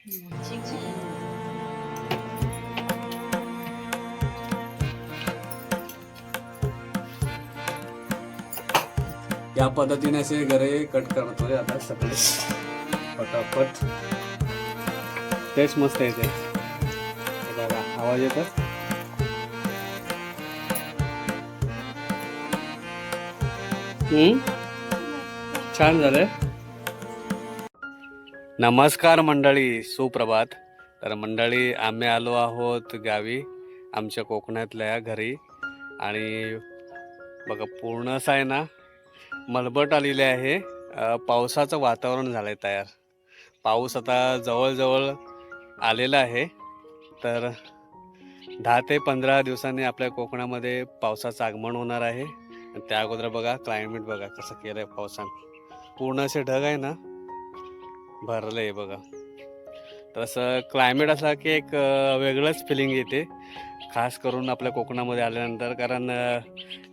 या पद्धतीने असे गरे कट करतोय आता सगळे पटापट. टेस्ट मस्त येते बघा, आवाज येतो. छान झालंय. नमस्कार मंडळी, सुप्रभात. तर मंडळी, आम्ही आलो आहोत गावी, आमच्या कोकणातल्या घरी. आणि बघा, पूर्ण असं आहे ना मलबट आलेले आहे. पावसाचं वातावरण झालंय तयार. पाऊस आता जवळजवळ आलेला आहे. तर 10 ते 15 दिवसांनी आपल्या कोकणामध्ये पावसाचं आगमन होणार आहे. त्या अगोदर बघा क्लायमेट बघा कसं केलंय पावसानं. पूर्ण असे ढग आहे ना भरलंय बघा. तसं क्लायमेट असला की एक वेगळंच फिलिंग येते, खास करून आपल्या कोकणामध्ये आल्यानंतर. कारण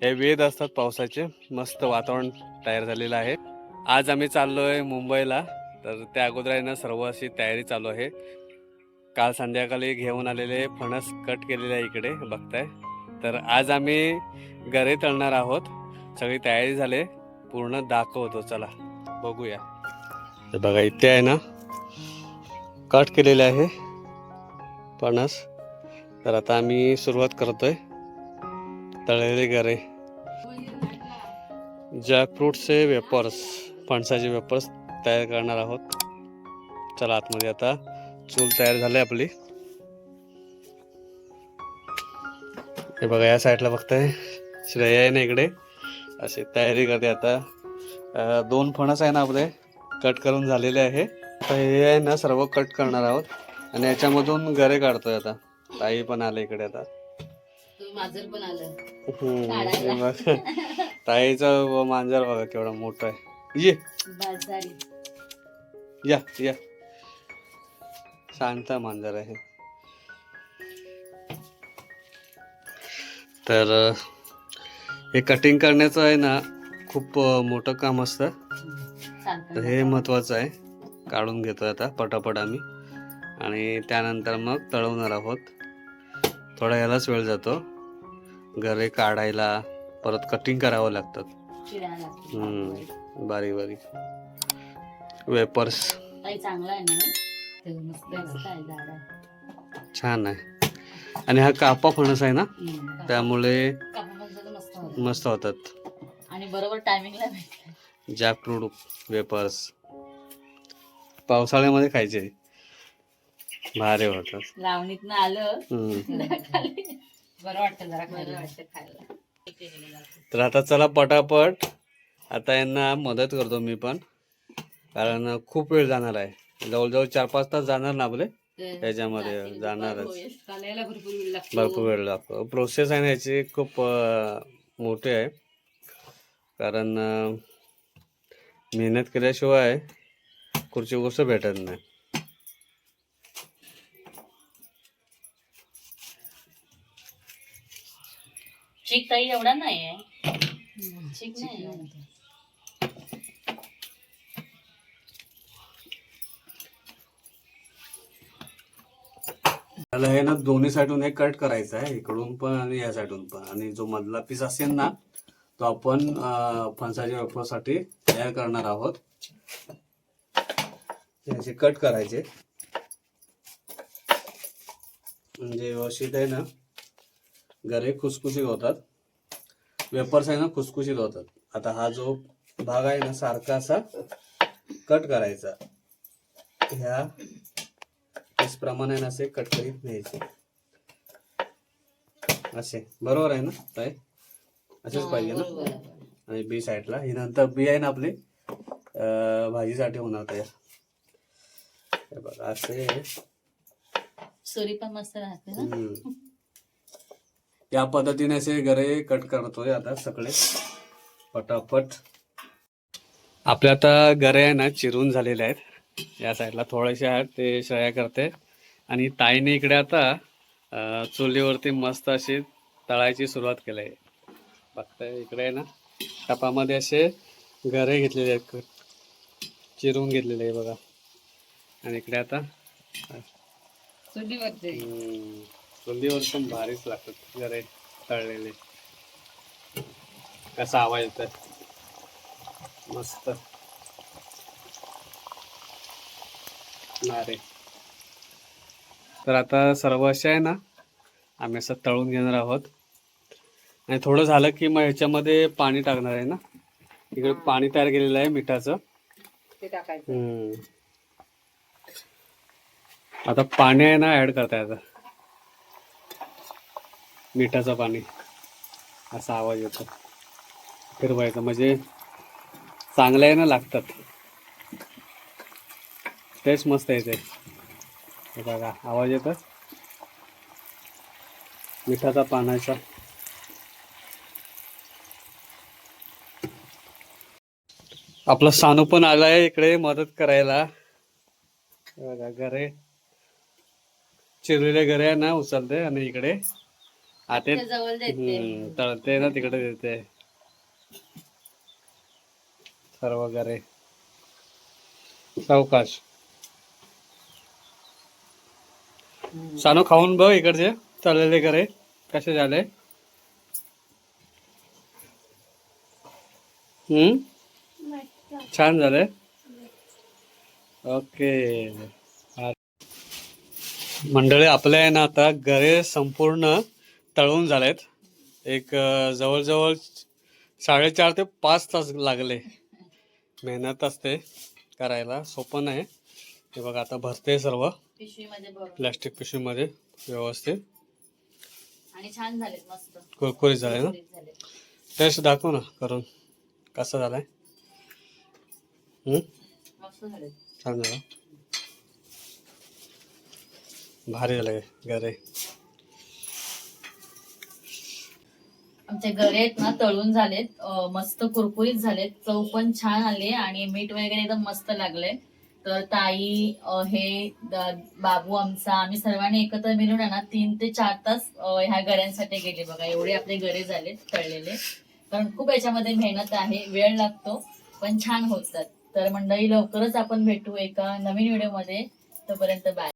हे वेध असतात पावसाचे. मस्त वातावरण तयार झालेलं आहे. आज आम्ही चाललोय मुंबईला. तर त्या अगोदर आहे ना सर्व अशी तयारी चालू आहे. काल संध्याकाळी घेऊन आलेले फणस कट केलेले आहे, इकडे बघताय. तर आज आम्ही गरे तळणार आहोत. सगळी तयारी झाली, पूर्ण दाखवतो, चला बघूया. हे बघा, इथे आहे ना कट केलेले आहे फणस. तर आता आम्ही सुरुवात करतोय. तळलेले गरे, जॅकफ्रूटचे वेपर्स, फणसाचे वेपर्स तयार करणार आहोत. चला आतमध्ये. आता चूल तयार झाली आपली. हे बघा, या साईडला बघताय श्रेया आहे ना इकडे, अशी तयारी करते. आता 2 फणस आहे ना आपले कट करून झालेले आहे. आता हे आहे ना सर्व कट करणार आहोत आणि याच्यामधून गरे काढतोय. आता ताई पण आले इकडे. आता मांजर पण आलं. ताईचं मांजर बघा केवढा मोठा आहे. या या, शांत मांजर आहे. तर हे कटिंग करण्याचं आहे ना खूप मोठं काम असतं. तर हे महत्वाचं आहे. काढून घेतोय आता पटापट आम्ही, आणि त्यानंतर मग तळवणार आहोत. थोडा यालाच वेळ जातो, गरे काढायला, परत कटिंग करावं लागतात. बारीक बारीक वेपर्स. छान आहे. आणि हा कापा फणस आहे ना, त्यामुळे मस्त होतात. आणि बरोबर टायमिंगला भेटला. जॅकफ्रूट वेपर्स पावसाळ्यामध्ये खायचे, भारी होतात. लावणीतनं आलं बरं वाटतं, जरा खायला. तर आता चला पटापट. आता यांना मदत करतो मी पण, कारण खूप वेळ जाणार आहे. जवळजवळ 4-5 तास जाणार ना आपले त्याच्यामध्ये, जाणारच. भरपूर वेळ लागतो. प्रोसेस आहे ना याची खूप मोठी आहे, कारण मेहनत केल्याशिवाय कुठची गोष्ट भेटत नाही. चिक ताई एवढा नाही आहे, चिक नाही. त्याला हे ना दोन्ही साईडून एक कट करायचं आहे, इकडून पण आणि या साईडून पण. आणि जो मधला पीस असेल ना तो आपण फणसाच्या वेफरसाठी तयार करणार आहोत. याचे कट करायचे म्हणजे व्यवस्थित आहे ना गरे खुसखुशीत होतात, वेपर्स आहे ना खुसखुशीत होतात. आता हा जो भाग आहे ना सारखा असा कट करायचा, ह्या प्रमाणे असे कट करीत न्यायचे. असे बरोबर आहे ना ताई? असेच पाहिजे ना. आणि बी साईडला ही नंतर बी आहे ना आपली भाजीसाठी होणार तयार. हे बघा असे सुरी पण मस्त राहते ना. या पद्धतीने असे गरे कट करतोय आता सगळे पटापट. आपल्या आता गरे आहे ना चिरून झालेले आहेत. या साईडला थोडेसे आहेत ते श्रेया करते, आणि ताईने इकडे आता चुलीवरती मस्त अशी तळायची सुरुवात केली आहे. बघताय इकडे आहे ना टपामध्ये असे गरे घेतलेले आहेत, चिरून घेतलेले आहे बघा. आणि इकडे आता चुलीवरचे चुलीवर पण भारीच लागतात गरे तळलेले. कसा आवाज येतोय मस्त. अरे तर आता सर्व असे आहे ना, आम्ही असं तळून घेणार आहोत. आणि थोडं झालं की मग ह्याच्यामध्ये पाणी टाकणार आहे ना. इकडे पाणी तयार केलेलं आहे मिठाचं. ते टाकायचं. आता पाणी आहे ना ऍड करता येतं, मिठाचं पाणी. असा आवाज येतो, फिरवायचं म्हणजे चांगलं आहे ना, लागतात. टेस्ट मस्त येते. हे बघा आवाज येतो मिठाचा पाण्याचा. आपला सानू पण आलाय इकडे मदत करायला. हे बघा गरे चिरलेले गरे आहे ना उचलते आणि इकडे आते जवळ देते. तळते ना तिकडे देते सर्व गरे. सावकाश. सानू खाऊन बघ इकडचे तळलेले गरे कसे झाले. छान झाले. ओके मंडळी, आपल्या आहे ना आता गरे संपूर्ण तळून झालेत. एक जवळजवळ 4.5 ते 5 तास लागले. मेहनत असते करायला, सोपं नाही. हे बघा आता भरते सर्व पिशवीमध्ये भरून. प्लॅस्टिक पिशवीमध्ये व्यवस्थित. आणि छान झाले, मस्त कुरकुरीत झाले ना. कुरकुरीत झाले. टेस्ट दाखव ना करून कसा झालाय. मस्त झाले. छान झाला, भारी झाले गरे. आमचे गरे आहेत ना तळून झालेत, मस्त कुरकुरीत झालेत. चव पण छान आली आणि मीठ वगैरे एकदम मस्त लागलंय. तर ताई, बाबू आमचा, आम्ही सर्वांनी एकत्र मिळून आहे ना 3 ते 4 तास ह्या गऱ्यांसाठी गेले बघा. एवढे आपले गरे झालेत तळलेले. कारण खूप याच्यामध्ये मेहनत आहे, वेळ लागतो, पण छान होतात. तर मंडळी लवकरच आपण भेटू एका नवीन व्हिडिओ मध्ये. तोपर्यंत बाय.